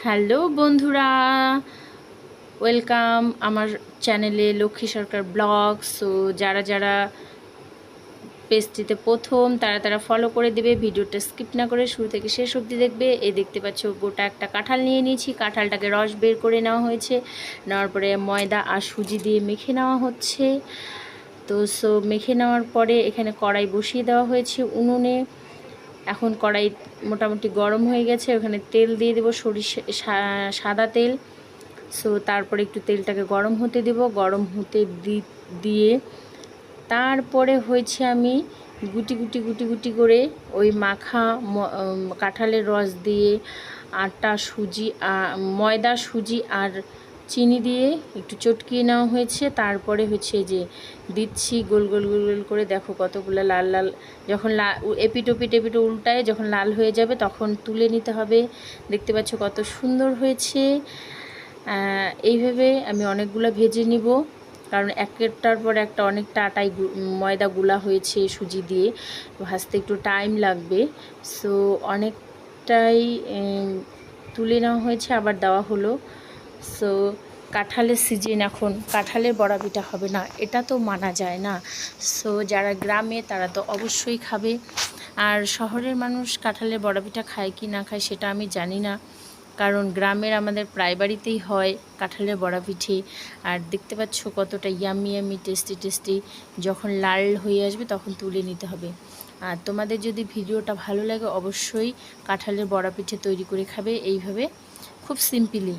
Hello বন্ধুরা, welcome আমার চ্যানেলে লক্ষ্মী সরকার ব্লগ। সো যারা যারা পেজটিতে প্রথম তারা ফলো করে দেবে, ভিডিওটা স্কিপ না করে শুরু থেকে শেষ অবধি দেখবে। এই দেখতে পাচ্ছ গোটা একটা কাঁঠাল নিয়ে নিয়েছি, কাঁঠালটাকে রস বের করে নেওয়া হয়েছে, নেওয়ার পরে ময়দা আর সুজি দিয়ে মেখে নেওয়া হচ্ছে। তো মেখে নেওয়ার পরে এখানে কড়াই বসিয়ে দেওয়া হয়েছে উনুনে। এখন কড়াই মোটামুটি গরম হয়ে গেছে, ওখানে তেল দিয়ে দেবো, সাদা তেল। তারপরে একটু তেলটাকে গরম হতে দেব, গরম হতে দিয়ে তারপরে হয়েছে আমি গুটি গুটি গুটি গুটি করে ওই মাখা কাঁঠালের রস দিয়ে আটা সুজি ময়দা সুজি আর চিনি দিয়ে একটু চটকিয়ে নেওয়া হয়েছে। তারপরে হচ্ছে যে দিচ্ছি গোল গোল গোল গোল করে, দেখো কতগুলো লাল লাল, যখন এপিটোপিট উল্টায় যখন লাল হয়ে যাবে তখন তুলে নিতে হবে। দেখতে পাচ্ছ কত সুন্দর হয়েছে। এইভাবে আমি অনেকগুলো ভেজে নিব, কারণ একটার পর একটা অনেকটা আটাই ময়দা গুলা হয়েছে সুজি দিয়ে, ভাজতে একটু টাইম লাগবে। সো অনেকটাই তুলে নেওয়া হয়েছে, আবার দেওয়া হলো। সো কাঁঠালের সিজন, এখন কাঁঠালের বড়া পিঠা হবে না, এটা তো মানা যায় না। সো যারা গ্রামে তারা তো অবশ্যই খাবে, আর শহরের মানুষ কাঁঠালের বড়া পিঠা খায় কি না খায় সেটা আমি জানি না, কারণ গ্রামের আমাদের প্রায় বাড়িতেই হয় কাঁঠালের বড়া পিঠে। আর দেখতে পাচ্ছ কতটা ইয়ামি ইয়ামি টেস্টি টেস্টি, যখন লাল হয়ে আসবে তখন তুলে নিতে হবে। আর তোমাদের যদি ভিডিওটা ভালো লাগে অবশ্যই কাঁঠালের বড়া পিঠে তৈরি করে খাবে এইভাবে, খুব সিম্পলি।